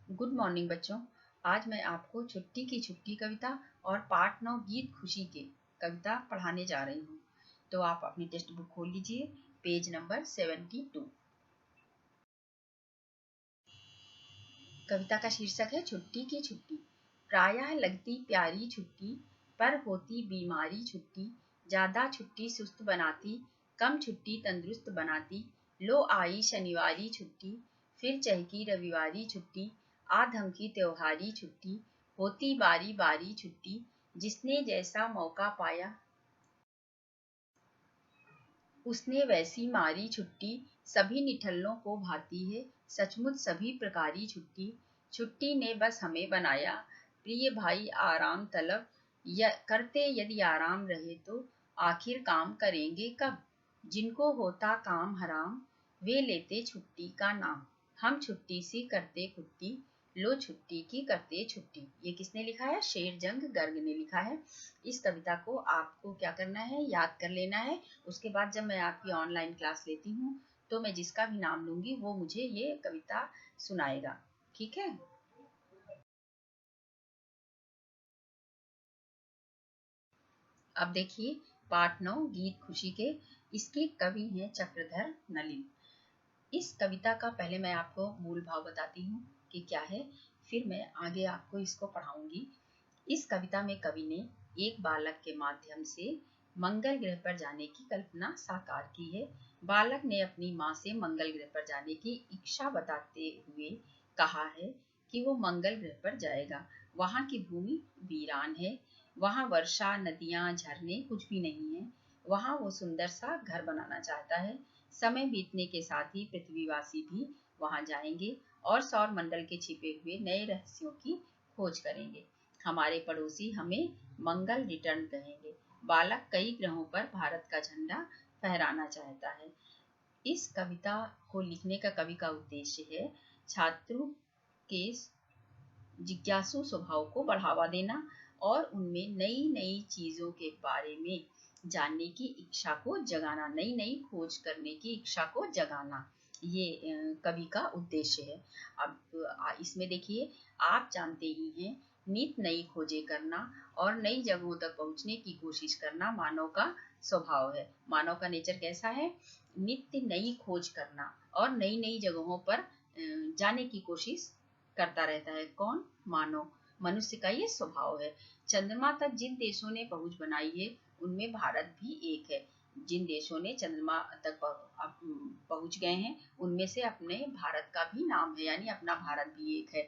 Good morning बच्चों। आज मैं आपको छुट्टी की छुट्टी कविता और पाठ 9 गीत खुशी के कविता पढ़ाने जा रही हूँ। तो आप अपनी टेक्स्ट बुक खोल लीजिए, पेज नंबर 72। कविता का शीर्षक है छुट्टी की छुट्टी। प्रायः लगती प्यारी छुट्टी, पर होती बीमारी छुट्टी। ज्यादा छुट्टी सुस्त बनाती, कम छुट्टी तंदुरुस्त बनाती। लो आई शनिवारी छुट्टी, फिर चहकी रविवारी छुट्टी। आ धमकी त्योहारी छुट्टी, होती बारी बारी छुट्टी। जिसने जैसा मौका पाया उसने वैसी मारी छुट्टी। सभी निठल्लों को भाती है, सचमुच सभी प्रकारी छुट्टी। छुट्टी ने बस हमें बनाया, प्रिय भाई आराम तलब। करते यदि आराम रहे तो आखिर काम करेंगे कब। जिनको होता काम हराम, वे लेते छुट्टी का नाम। हम छुट्टी सी करते कुट्टी, लो छुट्टी की करते छुट्टी। ये किसने लिखा है? शेरजंग गर्ग ने लिखा है। इस कविता को आपको क्या करना है, याद कर लेना है। उसके बाद जब मैं आपकी ऑनलाइन क्लास लेती हूँ तो मैं जिसका भी नाम लूंगी वो मुझे ये कविता सुनाएगा। ठीक है। अब देखिए पाठ 9 गीत खुशी के। इसके कवि हैं चक्रधर नलिन। इस कविता का पहले मैं आपको मूल भाव बताती हूँ कि क्या है, फिर मैं आगे आपको इसको पढ़ाऊंगी। इस कविता में कवि ने एक बालक के माध्यम से मंगल ग्रह पर जाने की कल्पना साकार की है। बालक ने अपनी माँ से मंगल ग्रह पर जाने की इच्छा बताते हुए कहा है कि वो मंगल ग्रह पर जाएगा। वहाँ की भूमि वीरान है, वहाँ वर्षा नदियाँ झरने कुछ भी नहीं है। वहाँ वो सुंदर सा घर बनाना चाहता है। समय बीतने के साथ ही पृथ्वीवासी भी वहाँ जाएंगे और सौर मंडल के छिपे हुए नए रहस्यों की खोज करेंगे। हमारे पड़ोसी हमें मंगल रिटर्न कहेंगे। बालक कई ग्रहों पर भारत का झंडा फहराना चाहता है। इस कविता को लिखने का कवि का उद्देश्य है छात्रों के जिज्ञासु स्वभाव को बढ़ावा देना और उनमें नई नई चीजों के बारे में जानने की इच्छा को जगाना, नई नई खोज करने की इच्छा को जगाना। ये कवि का उद्देश्य है। अब इसमें देखिए, आप जानते ही हैं नित नई खोजें करना और नई जगहों तक पहुंचने की कोशिश करना मानव का स्वभाव है। मानव का नेचर कैसा है? नित्य नई खोज करना और नई नई जगहों पर जाने की कोशिश करता रहता है। कौन? मानव, मनुष्य का ये स्वभाव है। चंद्रमा तक जिन देशों ने पहुंच बनाई है उनमें भारत भी एक है। जिन देशों ने चंद्रमा तक पहुंच गए हैं उनमें से अपने भारत का भी नाम है, यानी अपना भारत भी एक है।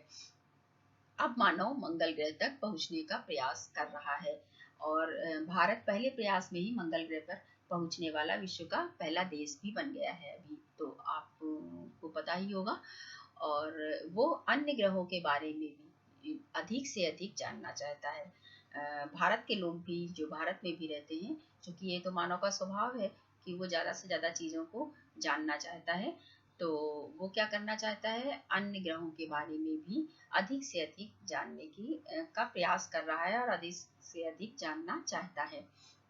अब मानव मंगल ग्रह तक पहुंचने का प्रयास कर रहा है और भारत पहले प्रयास में ही मंगल ग्रह पर पहुंचने वाला विश्व का पहला देश भी बन गया है। अभी तो आपको पता ही होगा। और वो अन्य ग्रहों के बारे में भी अधिक से अधिक जानना चाहता है। भारत के लोग भी जो भारत में भी रहते हैं, क्योंकि ये तो मानव का स्वभाव है कि वो ज़्यादा से ज़्यादा चीज़ों को जानना चाहता है। तो वो क्या करना चाहता है, अन्य ग्रहों के बारे में भी अधिक से अधिक जानने की का प्रयास कर रहा है और अधिक से अधिक जानना चाहता है।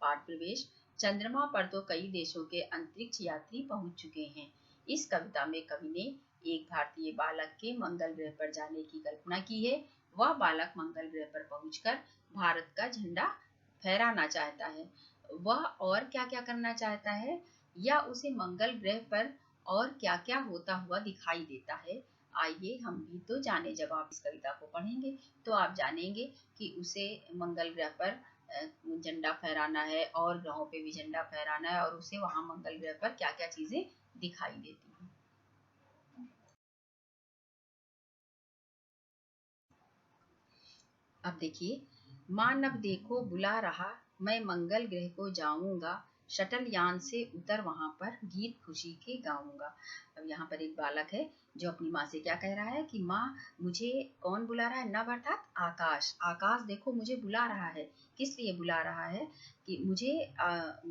पाठ प्रवेश। चंद्रमा पर तो कई देशों के अंतरिक्ष यात्री पहुंच चुके हैं। इस कविता में कवि ने एक भारतीय बालक के मंगल ग्रह पर जाने की कल्पना की है। वह बालक मंगल ग्रह पर पहुंचकर भारत का झंडा फहराना चाहता है। वह और क्या क्या करना चाहता है, या उसे मंगल ग्रह पर और क्या क्या होता हुआ दिखाई देता है। आइए हम भी तो जाने। जब आप इस कविता को पढ़ेंगे तो आप जानेंगे कि उसे मंगल ग्रह पर झंडा फहराना है और ग्रहों पे भी झंडा फहराना है और उसे वहां मंगल ग्रह पर क्या क्या चीजें दिखाई देती हैं। अब देखिए, मानव देखो बुला रहा, मैं मंगल ग्रह को जाऊंगा। शटल यान से उतर वहां पर गीत खुशी के गाऊंगा। अब यहाँ पर एक बालक है जो अपनी माँ से क्या कह रहा है कि माँ, मुझे कौन बुला रहा है? नभ अर्थात आकाश। आकाश देखो मुझे बुला रहा है। किस लिए बुला रहा है? कि मुझे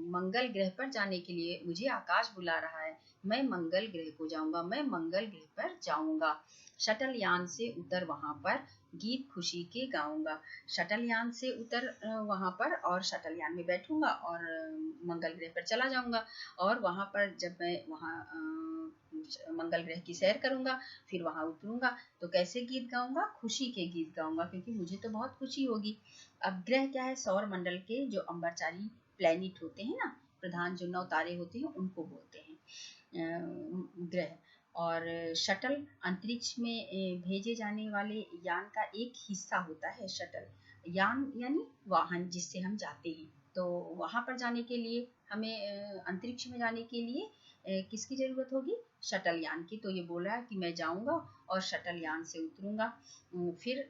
मंगल ग्रह पर जाने के लिए मुझे आकाश बुला रहा है। मैं मंगल ग्रह को जाऊंगा, मैं मंगल ग्रह पर जाऊंगा। शटल यान से उतर वहां पर गीत खुशी के गाऊंगा। शटल यान से उतर वहां पर और शटल यान में बैठूंगा और मंगल ग्रह पर चला जाऊंगा। और वहां पर जब मैं वहां मंगल ग्रह की सैर करूंगा, फिर वहां उतरूंगा तो कैसे गीत गाऊंगा? खुशी के गीत गाऊंगा, क्योंकि मुझे तो बहुत खुशी होगी। अब ग्रह क्या है? सौर मंडल के जो अंबरचारी प्लैनेट होते हैं ना, प्रधान जो 9 तारे होते हैं उनको बोलते हैं ग्रह। और शटल अंतरिक्ष में भेजे जाने वाले यान का एक हिस्सा होता है। शटल यान यानी वाहन जिससे हम जाते हैं। तो वहां पर जाने के लिए हमें अंतरिक्ष में जाने के लिए किसकी जरूरत होगी? शटल यान की। तो ये बोला है कि मैं जाऊंगा और शटल यान से उतरूंगा। फिर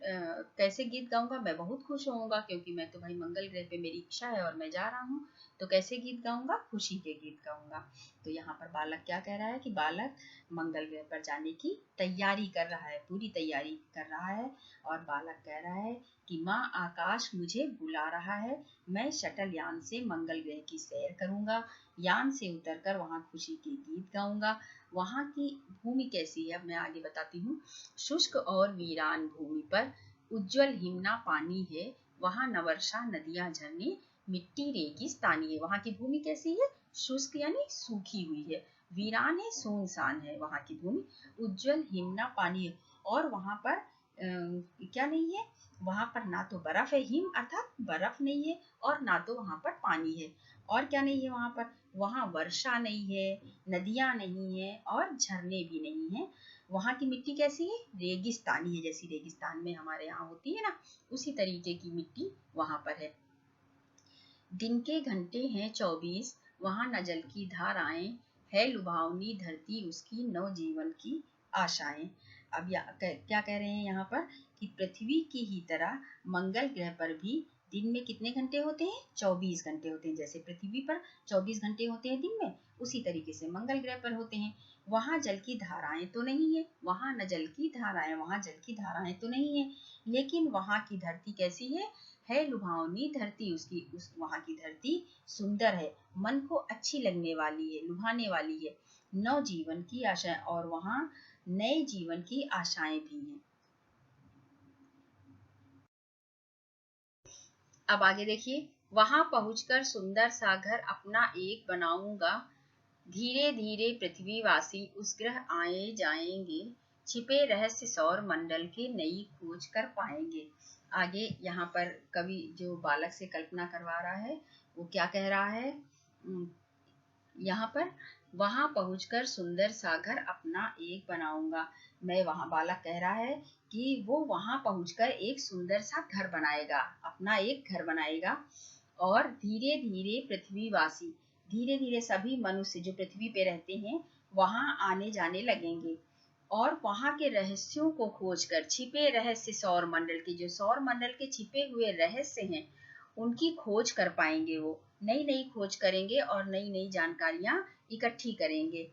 कैसे गीत गाऊंगा? मैं बहुत खुश होऊंगा, क्योंकि मैं तो भाई मंगल ग्रह पे मेरी इच्छा है और मैं जा रहा हूँ। तो कैसे गीत गाऊंगा? खुशी के गीत गाऊंगा। तो यहाँ पर बालक क्या कह रहा है कि बालक मंगल ग्रह पर जाने की तैयारी कर रहा है, पूरी तैयारी कर रहा है। और बालक कह रहा है कि माँ आकाश मुझे बुला रहा है, मैं शटल यान से मंगल ग्रह की सैर करूंगा, यान से उतरकर वहां खुशी के गीत गाऊंगा। वहां की भूमि कैसी है? अब मैं आगे बताती हूँ। शुष्क और वीरान भूमि पर उज्जवल हिमना पानी है, वहां नवर्षा नदियां झरने मिट्टी रेगिस्तानी है। वहां की भूमि कैसी है? शुष्क यानी सूखी हुई है, वीरान है सुनसान है वहां की भूमि, उज्जवल हिमना पानी है। और वहां पर क्या नहीं है? वहां पर ना तो बर्फ है, हिम अर्थात बर्फ नहीं है, और ना तो वहां पर पानी है। और क्या नहीं है वहां पर? वहां वर्षा नहीं है, नदियां नहीं है और झरने भी नहीं है। वहां की मिट्टी कैसी है? रेगिस्तानी है, जैसी रेगिस्तान में हमारे यहाँ होती है ना, उसी तरीके की मिट्टी वहां पर है। दिन के घंटे हैं 24, वहां न जल की धाराएं, है लुभावनी धरती उसकी नव जीवन की आशाएं। अब क्या कह रहे हैं यहाँ पर कि पृथ्वी की ही तरह मंगल ग्रह पर भी दिन में कितने घंटे होते हैं? 24 घंटे होते हैं। जैसे पृथ्वी पर 24 घंटे होते हैं दिन में, उसी तरीके से मंगल ग्रह पर होते हैं। वहां जल की धाराएं तो नहीं है, वहां न जल की धाराएं, वहां जल की धाराएं तो नहीं है, लेकिन वहां की धरती कैसी है लुभावनी धरती उसकी, उस वहां की धरती सुंदर है, मन को अच्छी लगने वाली है, लुभाने वाली है। नव जीवन की आशाएं, और वहां नए जीवन की आशाएं भी हैं। अब आगे देखिए, वहां पहुंचकर सुंदर सा घर अपना एक बनाऊंगा, धीरे धीरे पृथ्वीवासी उस ग्रह आए जाएंगे, छिपे रहस्य सौर मंडल के नई खोज कर पाएंगे। आगे यहाँ पर कवि जो बालक से कल्पना करवा रहा है वो क्या कह रहा है? यहाँ पर वहां पहुंचकर सुंदर सा घर अपना एक बनाऊंगा। मैं वहां बालक कह रहा है कि वो वहां पहुंचकर एक सुंदर सा घर बनाएगा, अपना एक घर बनाएगा। और धीरे धीरे पृथ्वीवासी, धीरे धीरे सभी मनुष्य जो पृथ्वी पे रहते हैं वहां आने जाने लगेंगे, और वहां के रहस्यों को खोजकर, छिपे रहस्य सौर मंडल के, जो सौर मंडल के छिपे हुए रहस्य हैं उनकी खोज कर पाएंगे। वो नई नई खोज करेंगे और नई नई जानकारियां इकट्ठी करेंगे।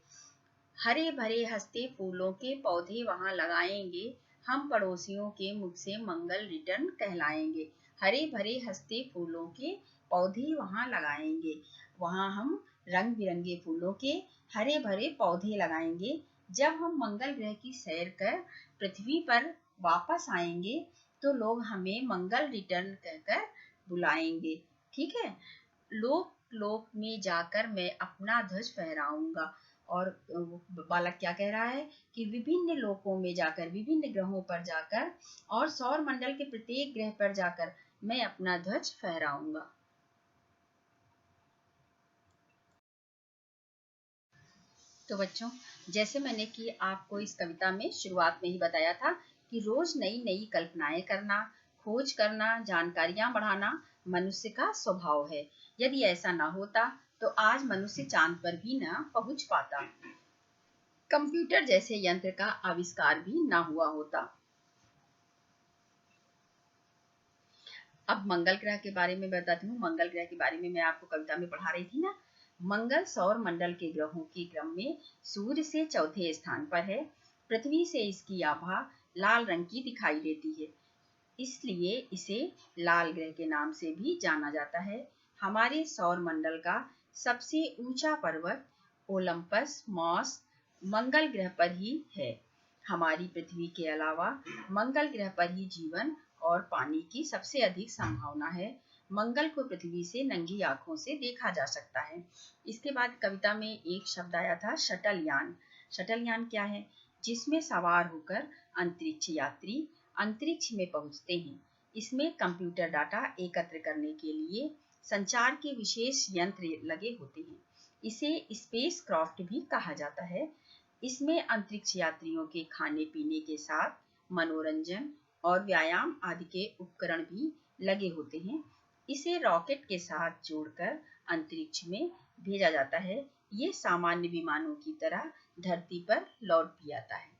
हरे भरे हंसते फूलों के पौधे वहां लगाएंगे, हम पड़ोसियों के मुख से मंगल रिटर्न कहलाएंगे। हरे भरे हंसते फूलों के पौधे वहां लगाएंगे, वहां हम रंग बिरंगे फूलों के हरे भरे पौधे लगाएंगे। जब हम मंगल ग्रह की सैर कर पृथ्वी पर वापस आएंगे तो लोग हमें मंगल रिटर्न कहकर बुलाएंगे। ठीक है। लोक लोक में जाकर मैं अपना ध्वज फहराऊंगा। और बालक क्या कह रहा है कि विभिन्न लोकों में जाकर, विभिन्न ग्रहों पर जाकर और सौर मंडल के प्रत्येक ग्रह पर जाकर मैं अपना ध्वज फहराऊंगा। तो बच्चों, जैसे मैंने कि आपको इस कविता में शुरुआत में ही बताया था कि रोज नई नई कल्पनाएं करना, खोज करना, जानकारियां बढ़ाना मनुष्य का स्वभाव है। यदि ऐसा ना होता तो आज मनुष्य चांद पर भी ना पहुंच पाता, कंप्यूटर जैसे यंत्र का आविष्कार भी ना हुआ होता। अब मंगल ग्रह के बारे में बताती हूँ। मंगल ग्रह के बारे में मैं आपको कविता में पढ़ा रही थी ना। मंगल सौर मंडल के ग्रहों के क्रम में सूर्य से चौथे स्थान पर है। पृथ्वी से इसकी आभा लाल रंग की दिखाई देती है, इसलिए इसे लाल ग्रह के नाम से भी जाना जाता है। हमारे सौर मंडल का सबसे ऊंचा पर्वत ओलंपस मॉस मंगल ग्रह पर ही है। हमारी पृथ्वी के अलावा मंगल ग्रह पर ही जीवन और पानी की सबसे अधिक संभावना है। मंगल को पृथ्वी से नंगी आंखों से देखा जा सकता है। इसके बाद कविता में एक शब्द आया था शटल यान। शटल यान क्या है? जिसमें सवार होकर अंतरिक्ष यात्री अंतरिक्ष में पहुंचते हैं। इसमें कंप्यूटर डाटा एकत्र करने के लिए संचार के विशेष यंत्र लगे होते हैं। इसे स्पेस क्राफ्ट भी कहा जाता है। इसमें अंतरिक्ष यात्रियों के खाने पीने के साथ मनोरंजन और व्यायाम आदि के उपकरण भी लगे होते हैं। इसे रॉकेट के साथ जोड़कर अंतरिक्ष में भेजा जाता है। ये सामान्य विमानों की तरह धरती पर लौट भी आता है।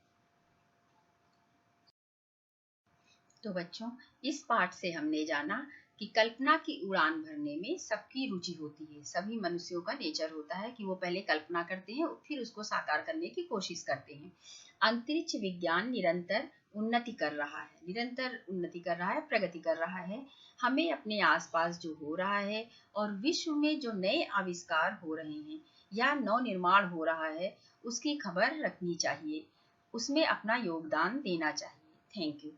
तो बच्चों, इस पाठ से हमने जाना कि कल्पना की उड़ान भरने में सबकी रुचि होती है। सभी मनुष्यों का नेचर होता है कि वो पहले कल्पना करते हैं और फिर उसको साकार करने की कोशिश करते हैं। अंतरिक्ष विज्ञान निरंतर उन्नति कर रहा है, प्रगति कर रहा है। हमें अपने आसपास जो हो रहा है और विश्व में जो नए आविष्कार हो रहे हैं या नव निर्माण हो रहा है, उसकी खबर रखनी चाहिए, उसमें अपना योगदान देना चाहिए। Thank you.